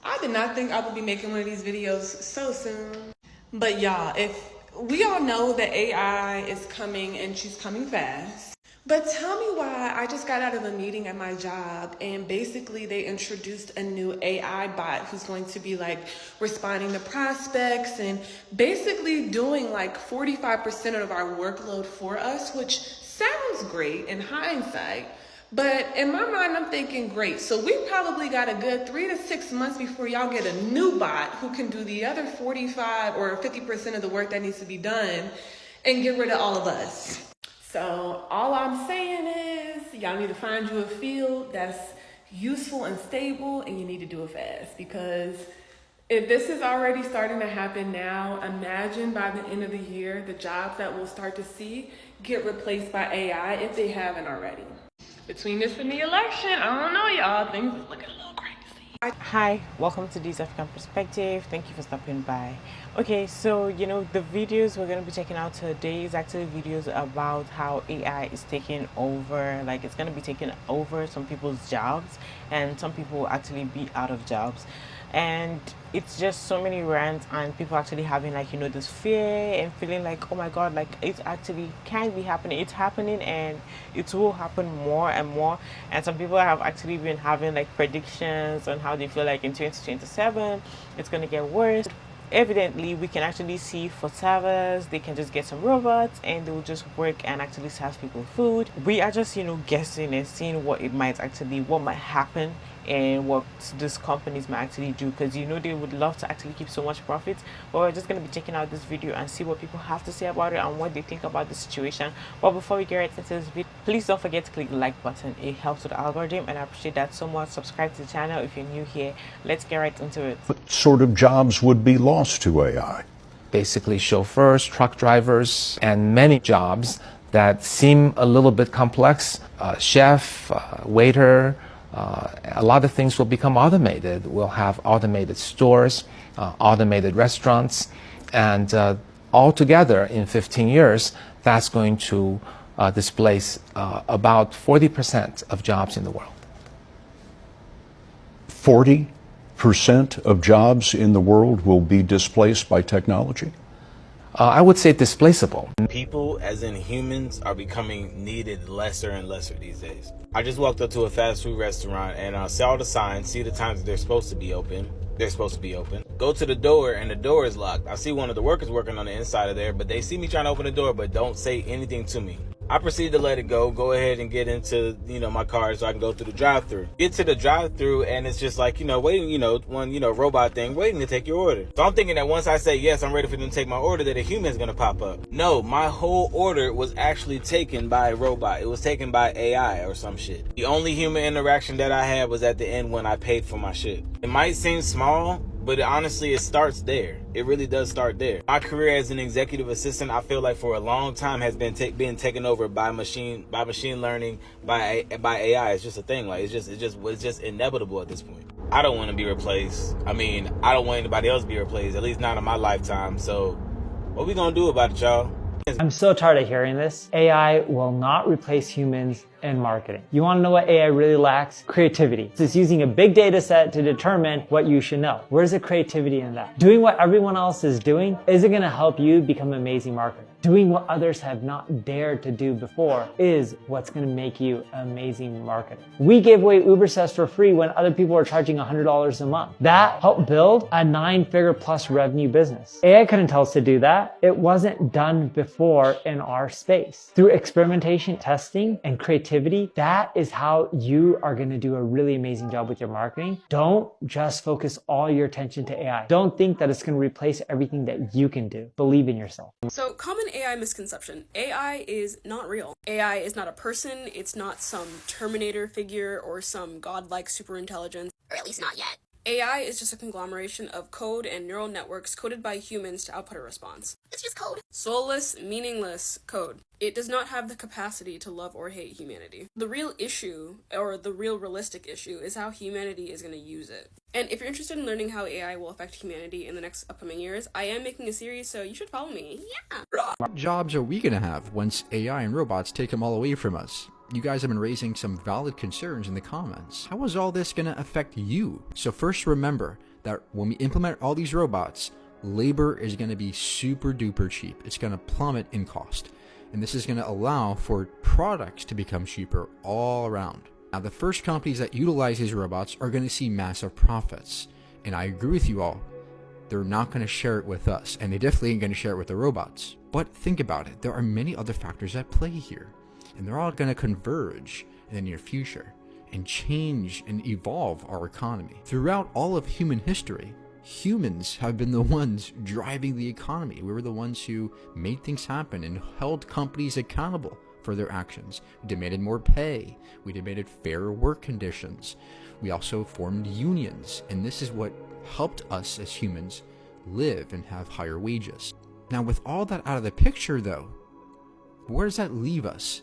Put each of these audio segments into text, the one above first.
I did not think I would be making one of these videos so soon. But y'all, if we all know that AI is coming and she's coming fast. But tell me why I just got out of a meeting at my job and basically they introduced a new AI bot who's going to be like responding to prospects and basically doing like 45% of our workload for us, which sounds great in hindsight. But in my mind, I'm thinking, great. So we probably got a good 3 to 6 months before y'all get a new bot who can do the other 45 or 50% of the work that needs to be done and get rid of all of us. So all I'm saying is y'all need to find you a field that's useful and stable, and you need to do it fast, because if this is already starting to happen now, imagine by the end of the year, the jobs that we'll start to see get replaced by AI if they haven't already. Between this and the election, I don't know, y'all, things are looking a little crazy. Hi, welcome to this African Perspective. Thank you for stopping by. Okay, so the videos we're going to be checking out today is actually videos about how AI is taking over, like it's going to be taking over some people's jobs, and some people will actually be out of jobs. And it's just so many rants and people actually having like this fear and feeling like, oh my god, like it actually can be happening, it's happening, and it will happen more and more. And some people have actually been having like predictions on how they feel like in 2027 it's going to get worse. Evidently, we can actually see for servers, they can just get some robots and they will just work and actually serve people food. We are just guessing and seeing what might happen and what these companies might actually do, because they would love to actually keep so much profit. But we're just going to be checking out this video and see what people have to say about it and what they think about the situation. But before we get right into this video, please don't forget to click the like button. It helps with the algorithm and I appreciate that so much. Subscribe to the channel if you're new here. Let's get right into it. What sort of jobs would be lost to AI? Basically chauffeurs, truck drivers, and many jobs that seem a little bit complex. Chef, waiter, a lot of things will become automated. We'll have automated stores, automated restaurants, and altogether in 15 years, that's going to displace about 40% of jobs in the world. 40% of jobs in the world will be displaced by technology? I would say displaceable. People, as in humans, are becoming needed lesser and lesser these days. I just walked up to a fast food restaurant and I saw the sign, see the times that they're supposed to be open. They're supposed to be open. Go to the door and the door is locked. I see one of the workers working on the inside of there, but they see me trying to open the door but don't say anything to me. I proceed to let it go ahead and get into, my car so I can go through the drive-thru. Get to the drive-thru and it's just like, waiting, one, robot thing, waiting to take your order. So I'm thinking that once I say, yes, I'm ready for them to take my order, that a human's gonna pop up. No, my whole order was actually taken by a robot. It was taken by AI or some shit. The only human interaction that I had was at the end when I paid for my shit. It might seem small, but honestly, it starts there. It really does start there. My career as an executive assistant, I feel like for a long time has been being taken over by machine learning, by AI. It's just a thing. Like it's just inevitable at this point. I don't want to be replaced. I mean, I don't want anybody else to be replaced. At least not in my lifetime. So, what we gonna do about it, y'all? I'm so tired of hearing this. AI will not replace humans in marketing. You want to know what AI really lacks? Creativity. It's using a big data set to determine what you should know. Where's the creativity in that? Doing what everyone else is doing isn't going to help you become an amazing marketer. Doing what others have not dared to do before is what's going to make you an amazing marketer. We gave away Uber Safe for free when other people were charging $100 a month. That helped build a 9-figure plus revenue business. AI couldn't tell us to do that. It wasn't done before in our space. Through experimentation, testing, and creativity, that is how you are going to do a really amazing job with your marketing. Don't just focus all your attention to AI. Don't think that it's going to replace everything that you can do. Believe in yourself. So, common AI misconception. AI is not real. AI is not a person. It's not some Terminator figure or some godlike superintelligence. Or at least not yet. AI is just a conglomeration of code and neural networks coded by humans to output a response. It's just code. Soulless, meaningless code. It does not have the capacity to love or hate humanity. The real issue, or the real realistic issue, is how humanity is going to use it. And if you're interested in learning how AI will affect humanity in the next upcoming years, I am making a series, so you should follow me. Yeah! What jobs are we gonna have once AI and robots take them all away from us? You guys have been raising some valid concerns in the comments. How is all this gonna affect you? So first remember that when we implement all these robots, labor is going to be super duper cheap. It's going to plummet in cost. And this is going to allow for products to become cheaper all around. Now, the first companies that utilize these robots are going to see massive profits. And I agree with you all. They're not going to share it with us, and they definitely ain't going to share it with the robots. But think about it. There are many other factors at play here, and they're all going to converge in the near future and change and evolve our economy. Throughout all of human history, humans have been the ones driving the economy. We were the ones who made things happen and held companies accountable for their actions. We demanded more pay. We demanded fairer work conditions. We also formed unions, and this is what helped us as humans live and have higher wages. Now, with all that out of the picture, though, where does that leave us?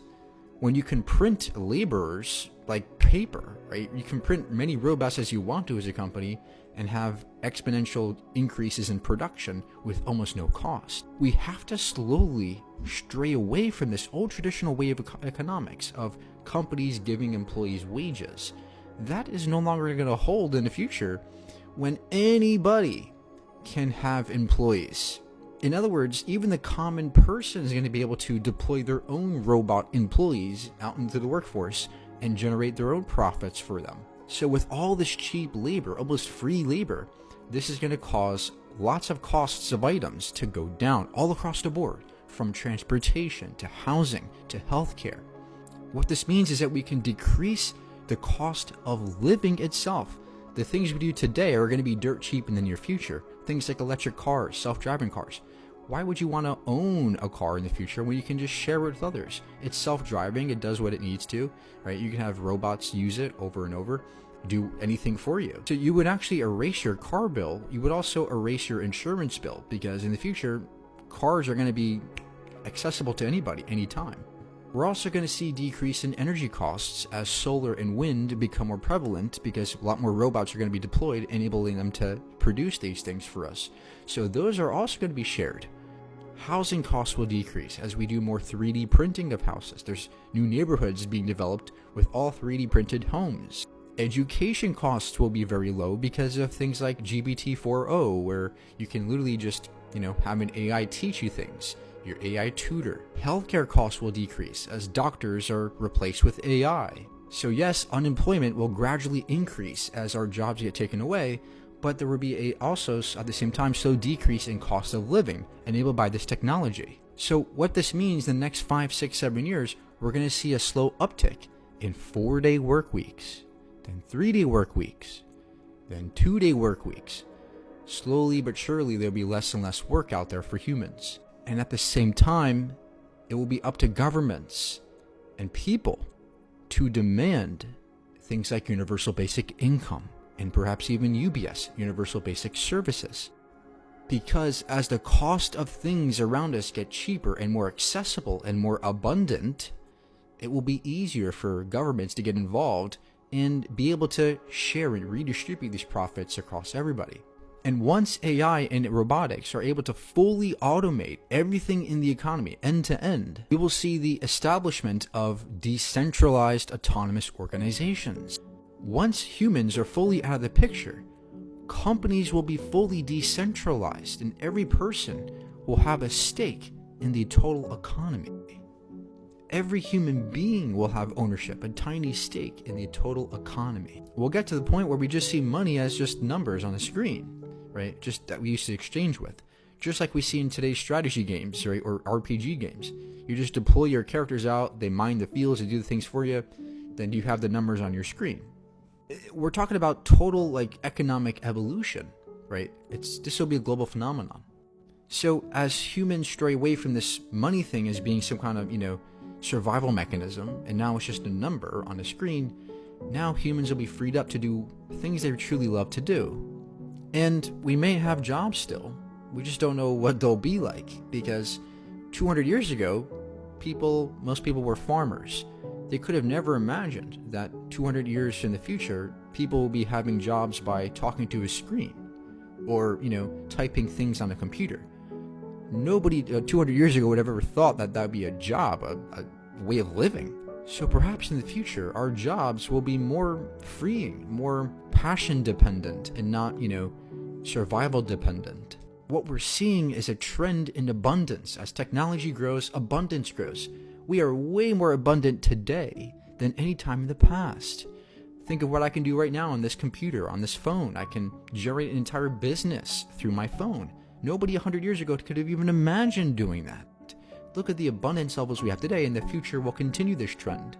When you can print laborers like paper, right? You can print many robots as you want to as a company and have exponential increases in production with almost no cost. We have to slowly stray away from this old traditional way of economics of companies giving employees wages. That is no longer going to hold in the future when anybody can have employees. In other words, even the common person is going to be able to deploy their own robot employees out into the workforce and generate their own profits for them. So with all this cheap labor, almost free labor, this is going to cause lots of costs of items to go down all across the board, from transportation to housing to healthcare. What this means is that we can decrease the cost of living itself. The things we do today are going to be dirt cheap in the near future. Things like electric cars, self-driving cars. Why would you want to own a car in the future when you can just share it with others? It's self-driving, it does what it needs to, right? You can have robots use it over and over, do anything for you. So you would actually erase your car bill. You would also erase your insurance bill, because in the future, cars are going to be accessible to anybody, anytime. We're also going to see decrease in energy costs as solar and wind become more prevalent, because a lot more robots are going to be deployed, enabling them to produce these things for us. So those are also going to be shared. Housing costs will decrease as we do more 3D printing of houses. There's new neighborhoods being developed with all 3D printed homes. Education costs will be very low because of things like GPT-4o, where you can literally just, have an AI teach you things. Your AI tutor. Healthcare costs will decrease as doctors are replaced with AI. So yes, unemployment will gradually increase as our jobs get taken away, but there will be also at the same time slow decrease in cost of living enabled by this technology. So what this means in the next 5, 6, 7 years, we're going to see a slow uptick in 4-day work weeks, then 3-day work weeks, then 2-day work weeks. Slowly but surely there'll be less and less work out there for humans. And at the same time, it will be up to governments and people to demand things like universal basic income and perhaps even UBS, universal basic services. Because as the cost of things around us get cheaper and more accessible and more abundant, it will be easier for governments to get involved and be able to share and redistribute these profits across everybody. And once AI and robotics are able to fully automate everything in the economy end to end, we will see the establishment of decentralized autonomous organizations. Once humans are fully out of the picture, companies will be fully decentralized and every person will have a stake in the total economy. Every human being will have ownership, a tiny stake in the total economy. We'll get to the point where we just see money as just numbers on a screen. Right? Just that we used to exchange with. Just like we see in today's strategy games, right? Or RPG games. You just deploy your characters out, they mine the fields, they do the things for you, then you have the numbers on your screen. We're talking about total economic evolution, right? This will be a global phenomenon. So as humans stray away from this money thing as being some kind of, survival mechanism, and now it's just a number on a screen, now humans will be freed up to do things they truly love to do. And we may have jobs still. We just don't know what they'll be like, because 200 years ago, most people were farmers. They could have never imagined that 200 years in the future, people will be having jobs by talking to a screen or, typing things on a computer. Nobody 200 years ago would have ever thought that would be a job, a way of living. So perhaps in the future, our jobs will be more freeing, more passion dependent, and not, survival dependent. What we're seeing is a trend in abundance. As technology grows, abundance grows. We are way more abundant today than any time in the past. Think of what I can do right now on this computer, on this phone. I can generate an entire business through my phone. Nobody 100 years ago could have even imagined doing that. Look at the abundance levels we have today, and the future will continue this trend.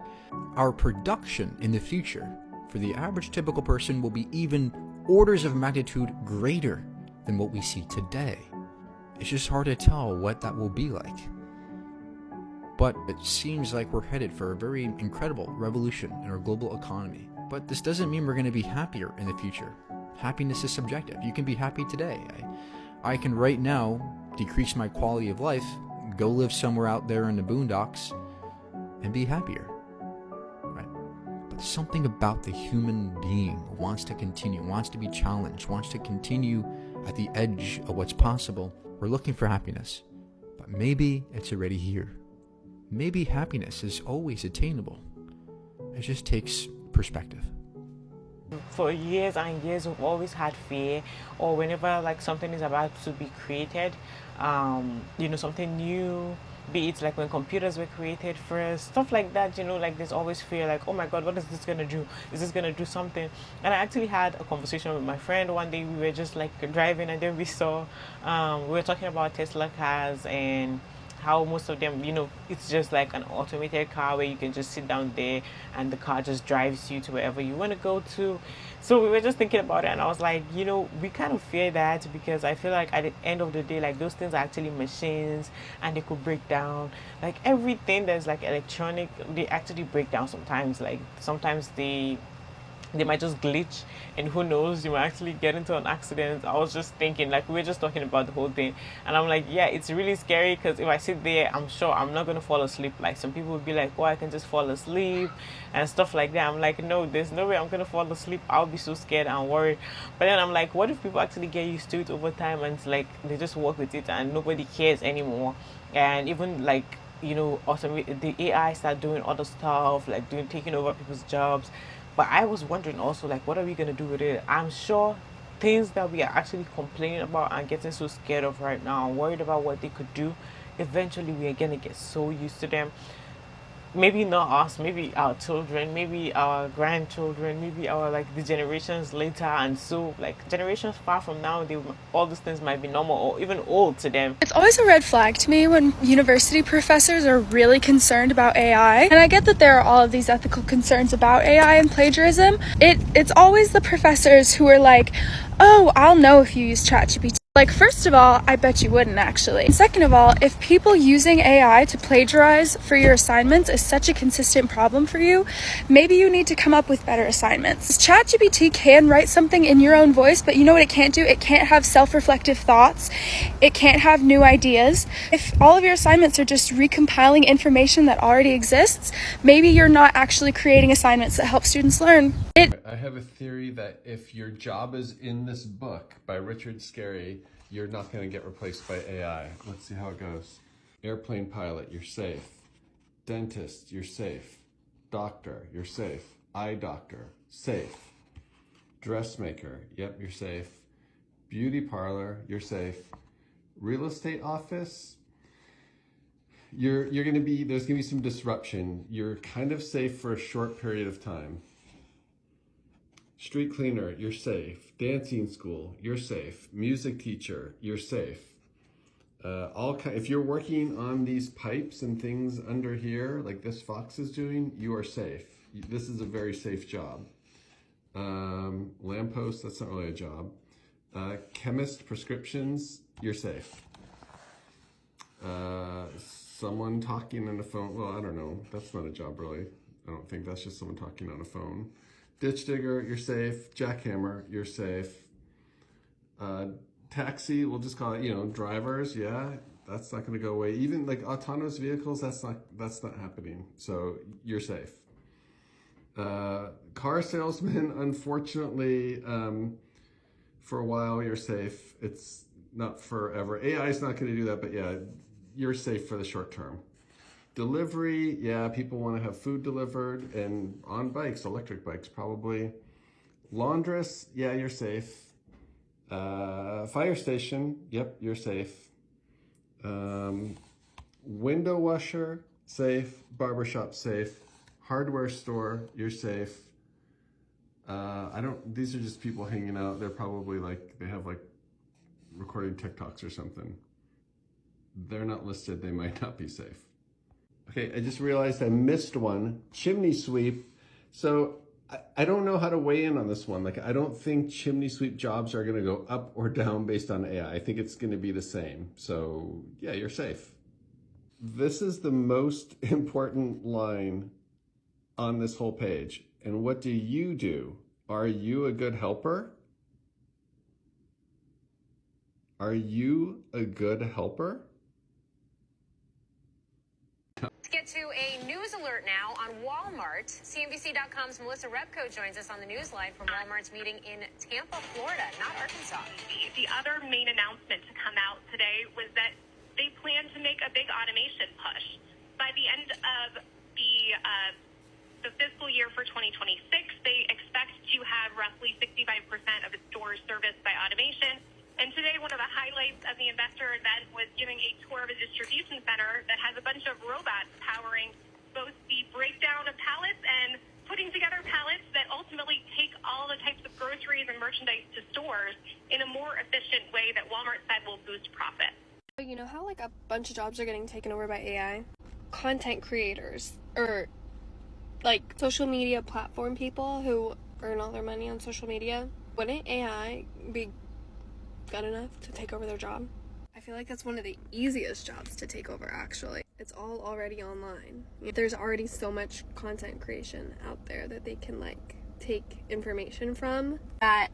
Our production in the future for the average typical person will be even orders of magnitude greater than what we see today. It's just hard to tell what that will be like. But it seems like we're headed for a very incredible revolution in our global economy. But this doesn't mean we're going to be happier in the future. Happiness is subjective. You can be happy today. I can right now decrease my quality of life, go live somewhere out there in the boondocks, and be happier. Right? But something about the human being wants to continue, wants to be challenged, wants to continue at the edge of what's possible. We're looking for happiness, but maybe it's already here. Maybe happiness is always attainable. It just takes perspective. For years and years, we've always had fear, or whenever like something is about to be created, something new, be it like when computers were created first, stuff like that, like there's always fear, like, oh my god, what is this gonna do? Is this gonna do something? And I actually had a conversation with my friend one day. We were just like driving, and then we saw, we were talking about Tesla cars and how most of them, it's just like an automated car where you can just sit down there and the car just drives you to wherever you want to go to. So we were just thinking about it, and I was like, we kind of fear that, because I feel like at the end of the day, like those things are actually machines and they could break down. Like everything that's like electronic, they actually break down sometimes. Like sometimes they might just glitch, and who knows, you might actually get into an accident. I was just thinking, like, we were just talking about the whole thing, and I'm like, yeah, it's really scary, because if I sit there, I'm sure I'm not going to fall asleep. Like, some people would be like, oh, I can just fall asleep and stuff like that. I'm like, no, there's no way I'm going to fall asleep. I'll be so scared and worried. But then I'm like, what if people actually get used to it over time, and it's like they just work with it and nobody cares anymore? And even like, the AI start doing other stuff, like taking over people's jobs. But I was wondering also, like, what are we going to do with it? I'm sure things that we are actually complaining about and getting so scared of right now and worried about what they could do, eventually we are going to get so used to them. Maybe not us, maybe our children, maybe our grandchildren, maybe our the generations later, and so like generations far from now, all these things might be normal or even old to them. It's always a red flag to me when university professors are really concerned about AI. And I get that there are all of these ethical concerns about AI and plagiarism. It's always the professors who are like, oh, I'll know if you use ChatGPT. Like, first of all, I bet you wouldn't actually. And second of all, if people using AI to plagiarize for your assignments is such a consistent problem for you, maybe you need to come up with better assignments. ChatGPT can write something in your own voice, but you know what it can't do? It can't have self-reflective thoughts. It can't have new ideas. If all of your assignments are just recompiling information that already exists, maybe you're not actually creating assignments that help students learn. I have a theory that if your job is in this book by Richard Scarry, you're not going to get replaced by AI. Let's see how it goes. Airplane pilot, you're safe. Dentist, you're safe. Doctor, you're safe. Eye doctor, safe. Dressmaker, yep, you're safe. Beauty parlor, you're safe. Real estate office, there's going to be some disruption. You're kind of safe for a short period of time. Street cleaner, you're safe. Dancing school, you're safe. Music teacher, you're safe. If you're working on these pipes and things under here, like this fox is doing, you are safe. This is a very safe job. Lamppost, that's not really a job. Chemist, prescriptions, you're safe. Someone talking on the phone, well, I don't know. That's not a job, really. I don't think that's just someone talking on a phone. Ditch digger, you're safe. Jackhammer, you're safe. Taxi, we'll just call it, drivers, yeah, that's not going to go away. Even like autonomous vehicles, that's not happening. So you're safe. Car salesman, unfortunately, for a while you're safe. It's not forever. AI is not going to do that, but yeah, you're safe for the short term. Delivery, yeah, people want to have food delivered, and on bikes, electric bikes probably. Laundress, yeah, you're safe. Fire station, yep, you're safe. Window washer, safe. Barbershop, safe. Hardware store, you're safe. These are just people hanging out. They're probably like, they have like recording TikToks or something. They're not listed, they might not be safe. Okay, I just realized I missed one. Chimney sweep. So I don't know how to weigh in on this one. Like, I don't think chimney sweep jobs are gonna go up or down based on AI. I think it's gonna be the same. So yeah, you're safe. This is the most important line on this whole page. And what do you do? Are you a good helper? Are you a good helper? Let's get to a news alert now on Walmart. CNBC.com's Melissa Repko joins us on the news line from Walmart's meeting in Tampa, Florida, not Arkansas. The other main announcement to come out today was that they plan to make a big automation push. By the end of the fiscal year for 2026, they expect to have roughly 65% of its stores serviced by automation. And today, one of the highlights of the investor event was giving a tour of a distribution center that has a bunch of robots powering both the breakdown of pallets and putting together pallets that ultimately take all the types of groceries and merchandise to stores in a more efficient way that Walmart said will boost profit. You know how like a bunch of jobs are getting taken over by AI? Content creators or like social media platform people who earn all their money on social media. Wouldn't AI be good enough to take over their job? I feel like that's one of the easiest jobs to take over, actually. It's all already online. There's already so much content creation out there that they can like take information from, that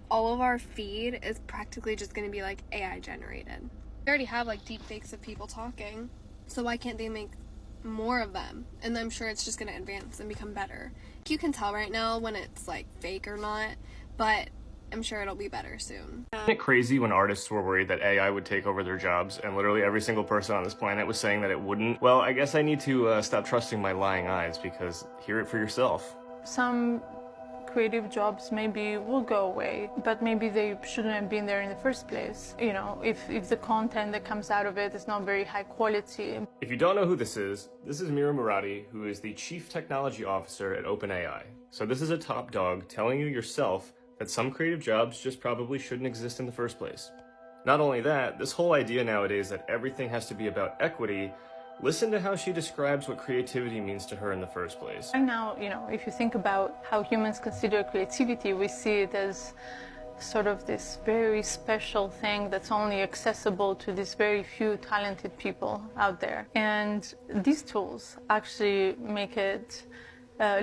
all of our feed is practically just going to be like AI generated. We already have like deep fakes of people talking, so why can't they make more of them? And I'm sure it's just going to advance and become better. You can tell right now when it's like fake or not, but I'm sure it'll be better soon. Isn't it crazy when artists were worried that AI would take over their jobs, and literally every single person on this planet was saying that it wouldn't? Well, I guess I need to stop trusting my lying eyes, because hear it for yourself. Some creative jobs maybe will go away, but maybe they shouldn't have been there in the first place. You know, if the content that comes out of it is not very high quality. If you don't know who this is Mira Murati, who is the Chief Technology Officer at OpenAI. So this is a top dog telling you yourself that some creative jobs just probably shouldn't exist in the first place. Not only that, this whole idea nowadays that everything has to be about equity, listen to how she describes what creativity means to her in the first place. Right now, you know, if you think about how humans consider creativity, we see it as sort of this very special thing that's only accessible to these very few talented people out there. And these tools actually make it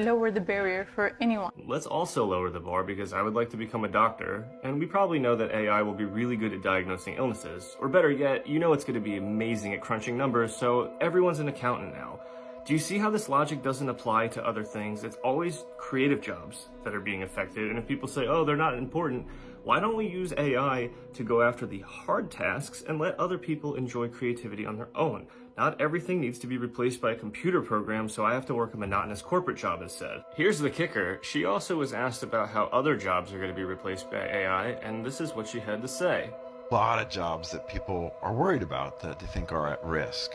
lower the barrier for anyone. Let's also lower the bar, because I would like to become a doctor, and we probably know that AI will be really good at diagnosing illnesses. Or better yet, you know it's going to be amazing at crunching numbers, so everyone's an accountant now. Do you see how this logic doesn't apply to other things? It's always creative jobs that are being affected, and if people say, oh, they're not important, why don't we use AI to go after the hard tasks and let other people enjoy creativity on their own? Not everything needs to be replaced by a computer program, so I have to work a monotonous corporate job instead. Here's the kicker. She also was asked about how other jobs are going to be replaced by AI, and this is what she had to say. A lot of jobs that people are worried about, that they think are at risk.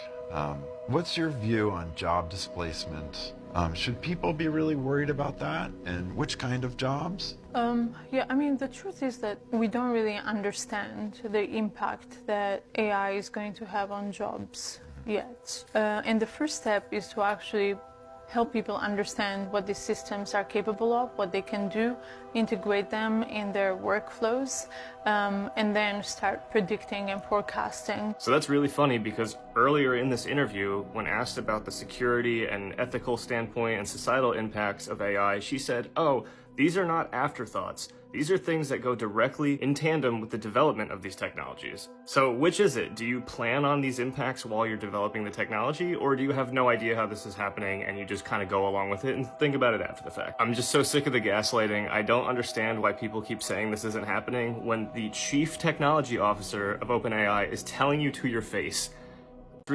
What's your view on job displacement? Should people be really worried about that? And which kind of jobs? Yeah, I mean, the truth is that we don't really understand the impact that AI is going to have on jobs yet. And the first step is to actually help people understand what these systems are capable of, what they can do, integrate them in their workflows, and then start predicting and forecasting. So that's really funny, because earlier in this interview, when asked about the security and ethical standpoint and societal impacts of AI, she said, oh, these are not afterthoughts. These are things that go directly in tandem with the development of these technologies. So which is it? Do you plan on these impacts while you're developing the technology, or do you have no idea how this is happening and you just kind of go along with it and think about it after the fact? I'm just so sick of the gaslighting. I don't understand why people keep saying this isn't happening when the Chief Technology Officer of OpenAI is telling you to your face.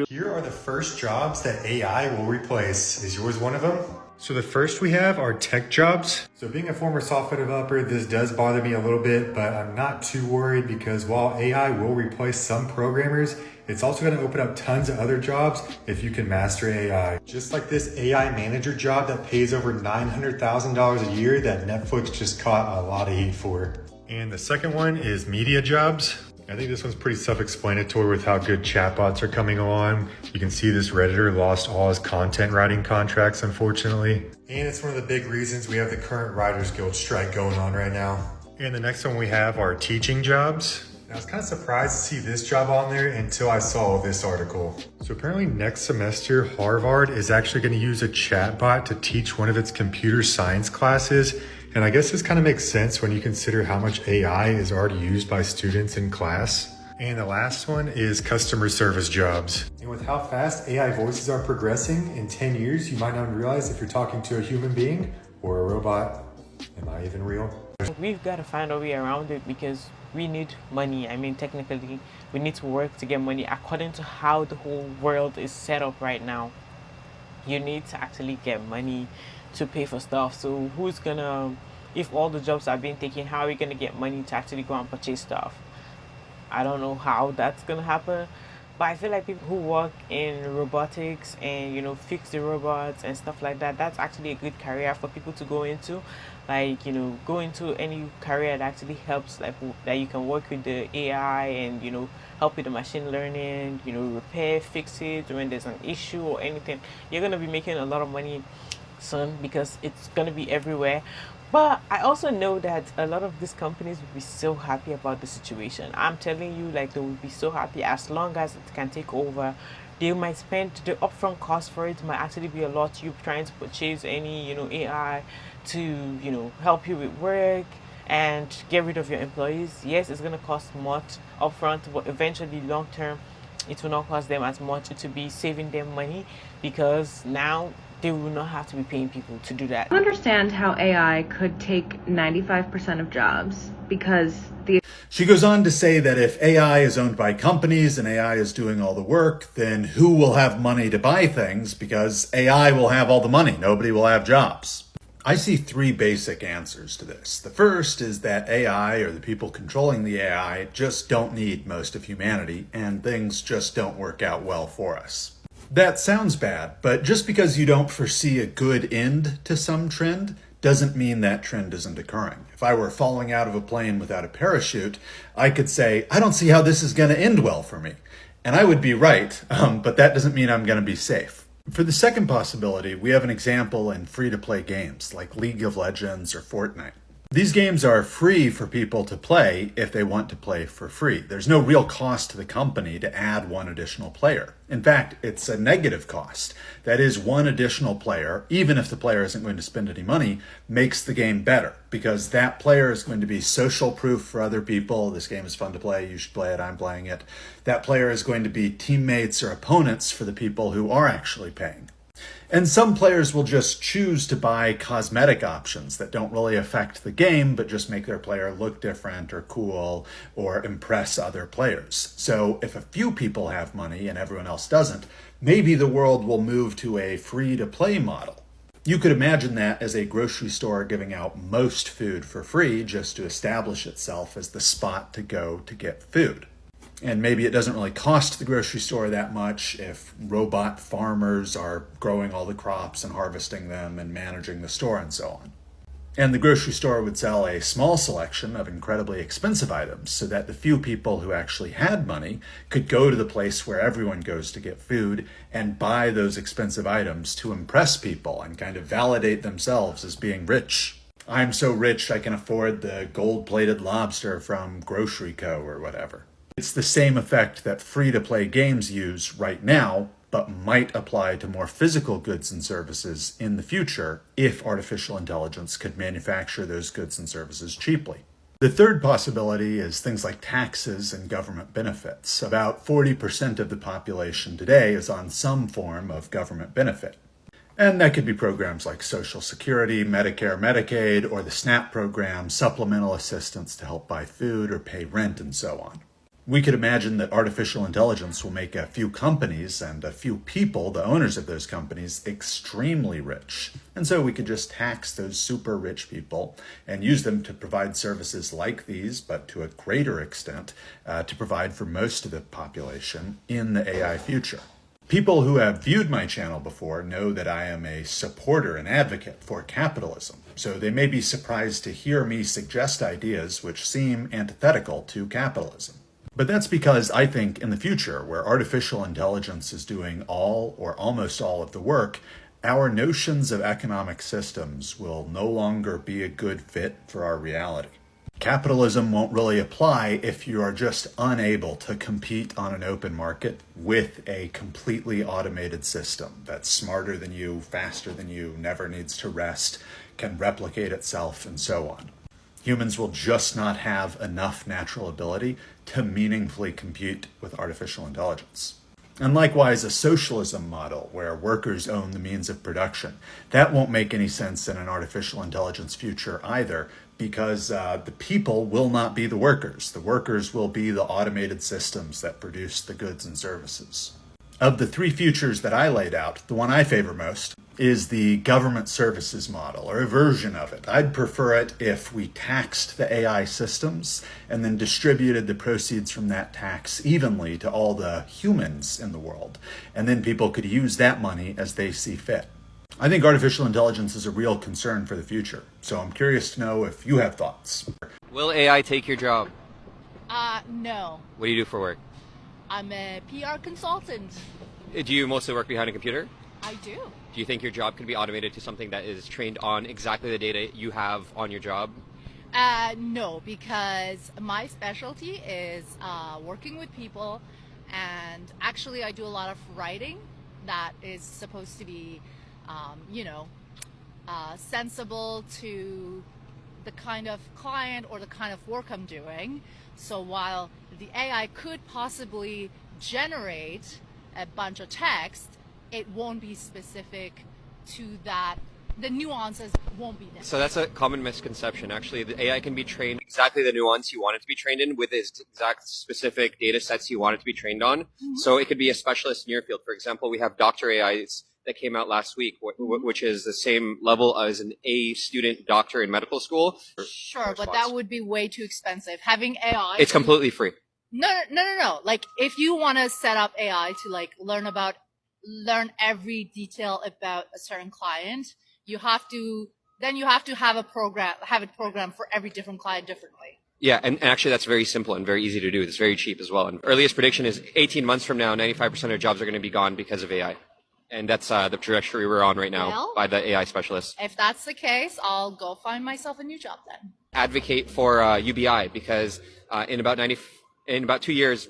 Here are the first jobs that AI will replace. Is yours one of them? So the first we have are tech jobs. So being a former software developer, this does bother me a little bit, but I'm not too worried because while AI will replace some programmers, it's also going to open up tons of other jobs if you can master AI. Just like this AI manager job that pays over $900,000 a year that Netflix just caught a lot of heat for. And the second one is media jobs. I think this one's pretty self-explanatory with how good chatbots are coming along. You can see this Redditor lost all his content writing contracts, unfortunately. And it's one of the big reasons we have the current Writers Guild strike going on right now. And the next one we have are teaching jobs. I was kind of surprised to see this job on there until I saw this article. So apparently next semester, Harvard is actually going to use a chatbot to teach one of its computer science classes. And I guess this kind of makes sense when you consider how much AI is already used by students in class. And the last one is customer service jobs. And with how fast AI voices are progressing, in 10 years, you might not realize if you're talking to a human being or a robot. Am I even real? We've got to find a way around it because we need money. I mean, technically, we need to work to get money according to how the whole world is set up right now. You need to actually get money to pay for stuff. So who's gonna, if all the jobs are being taken, how are we gonna get money to actually go and purchase stuff? I don't know how that's gonna happen, but I feel like people who work in robotics and, you know, fix the robots and stuff like that, that's actually a good career for people to go into. Like, you know, go into any career that actually helps, like that you can work with the AI and, you know, help with the machine learning, you know, repair, fix it when there's an issue or anything. You're gonna be making a lot of money soon because it's gonna be everywhere. But I also know that a lot of these companies will be so happy about the situation. I'm telling you, like, they will be so happy as long as it can take over. They might spend the upfront cost for it might actually be a lot. You trying to purchase any, you know, AI to, you know, help you with work and get rid of your employees. Yes, it's gonna cost much upfront, but eventually long term it will not cost them as much. It will be saving them money because now they will not have to be paying people to do that. I understand how AI could take 95% of jobs because the... She goes on to say that if AI is owned by companies and AI is doing all the work, then who will have money to buy things? Because AI will have all the money. Nobody will have jobs. I see three basic answers to this. The first is that AI, or the people controlling the AI, just don't need most of humanity, and things just don't work out well for us. That sounds bad, but just because you don't foresee a good end to some trend doesn't mean that trend isn't occurring. If I were falling out of a plane without a parachute, I could say, I don't see how this is going to end well for me. And I would be right, but that doesn't mean I'm going to be safe. For the second possibility, we have an example in free-to-play games like League of Legends or Fortnite. These games are free for people to play if they want to play for free. There's no real cost to the company to add one additional player. In fact, it's a negative cost. That is, one additional player, even if the player isn't going to spend any money, makes the game better because that player is going to be social proof for other people. This game is fun to play. You should play it. I'm playing it. That player is going to be teammates or opponents for the people who are actually paying. And some players will just choose to buy cosmetic options that don't really affect the game, but just make their player look different or cool or impress other players. So if a few people have money and everyone else doesn't, maybe the world will move to a free-to-play model. You could imagine that as a grocery store giving out most food for free just to establish itself as the spot to go to get food. And maybe it doesn't really cost the grocery store that much if robot farmers are growing all the crops and harvesting them and managing the store and so on. And the grocery store would sell a small selection of incredibly expensive items so that the few people who actually had money could go to the place where everyone goes to get food and buy those expensive items to impress people and kind of validate themselves as being rich. I'm so rich I can afford the gold-plated lobster from Grocery Co. or whatever. It's the same effect that free-to-play games use right now, but might apply to more physical goods and services in the future if artificial intelligence could manufacture those goods and services cheaply. The third possibility is things like taxes and government benefits. About 40% of the population today is on some form of government benefit. And that could be programs like Social Security, Medicare, Medicaid, or the SNAP program, supplemental assistance to help buy food or pay rent and so on. We could imagine that artificial intelligence will make a few companies and a few people, the owners of those companies, extremely rich. And so we could just tax those super rich people and use them to provide services like these, but to a greater extent, to provide for most of the population in the AI future. People who have viewed my channel before know that I am a supporter and advocate for capitalism, so they may be surprised to hear me suggest ideas which seem antithetical to capitalism. But that's because I think in the future, where artificial intelligence is doing all or almost all of the work, our notions of economic systems will no longer be a good fit for our reality. Capitalism won't really apply if you are just unable to compete on an open market with a completely automated system that's smarter than you, faster than you, never needs to rest, can replicate itself, and so on. Humans will just not have enough natural ability to meaningfully compete with artificial intelligence. And likewise, a socialism model where workers own the means of production, that won't make any sense in an artificial intelligence future either, because the people will not be the workers. The workers will be the automated systems that produce the goods and services. Of the three futures that I laid out, the one I favor most is the government services model, or a version of it. I'd prefer it if we taxed the AI systems and then distributed the proceeds from that tax evenly to all the humans in the world. And then people could use that money as they see fit. I think artificial intelligence is a real concern for the future. So I'm curious to know if you have thoughts. Will AI take your job? No. What do you do for work? I'm a PR consultant. Do you mostly work behind a computer? I do. Do you think your job can be automated to something that is trained on exactly the data you have on your job? No, because my specialty is working with people, and actually I do a lot of writing that is supposed to be, sensible to the kind of client or the kind of work I'm doing. So while the AI could possibly generate a bunch of text, it won't be specific to that. The nuances won't be there. So that's a common misconception. Actually, the AI can be trained exactly the nuance you want it to be trained in with its exact specific data sets you want it to be trained on. Mm-hmm. So it could be a specialist in your field. For example, we have Doctor AIs that came out last week, which is the same level as an A student doctor in medical school. Sure, but that would be way too expensive. Having AI... It's completely free. No. Like, if you want to set up AI to, learn every detail about a certain client, you have to have it programmed for every different client differently. Yeah, and actually that's very simple and very easy to do. It's very cheap as well. And earliest prediction is 18 months from now, 95% of jobs are going to be gone because of AI. And that's the trajectory we're on right now by the AI specialists. If that's the case, I'll go find myself a new job then. Advocate for UBI because in about 2 years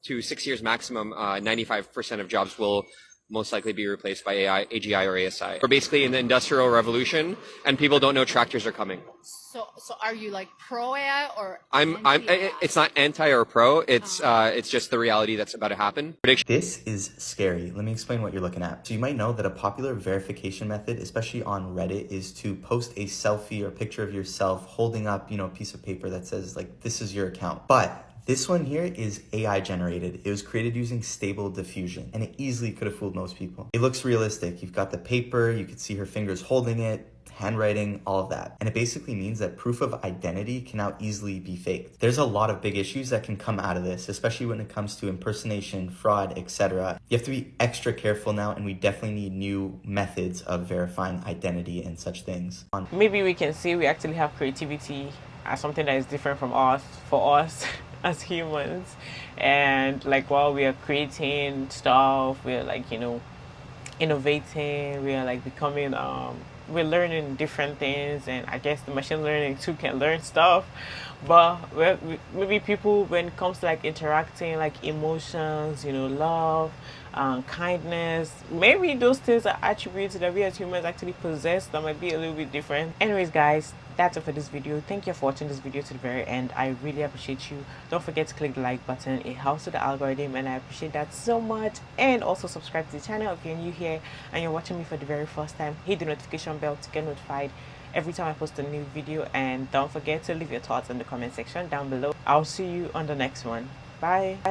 to 6 years maximum, 95% of jobs will most likely be replaced by AI, AGI, or ASI. We're basically in the industrial revolution, and people don't know tractors are coming. So are you pro AI or? It's not anti or pro. It's just the reality that's about to happen. This is scary. Let me explain what you're looking at. So you might know that a popular verification method, especially on Reddit, is to post a selfie or picture of yourself holding up, a piece of paper that says this is your account. But this one here is AI generated. It was created using Stable Diffusion, and it easily could have fooled most people. It looks realistic. You've got the paper, you can see her fingers holding it, handwriting, all of that. And it basically means that proof of identity can now easily be faked. There's a lot of big issues that can come out of this, especially when it comes to impersonation, fraud, etc. You have to be extra careful now, and we definitely need new methods of verifying identity and such things. Maybe we can say we actually have creativity as something that is different from us, for us as humans. And while we are creating stuff, we're innovating, we are becoming we're learning different things, and I guess the machine learning too can learn stuff. But maybe people, when it comes to interacting, emotions, love, kindness, maybe those things are attributes that we as humans actually possess that might be a little bit different. Anyways, guys, that's it for this video. Thank you for watching this video to the very end. I really appreciate you. Don't forget to click the like button. It helps with the algorithm, and I appreciate that so much. And also subscribe to the channel if you're new here and you're watching me for the very first time. Hit the notification bell to get notified every time I post a new video, and don't forget to leave your thoughts in the comment section down below. I'll see you on the next one. Bye.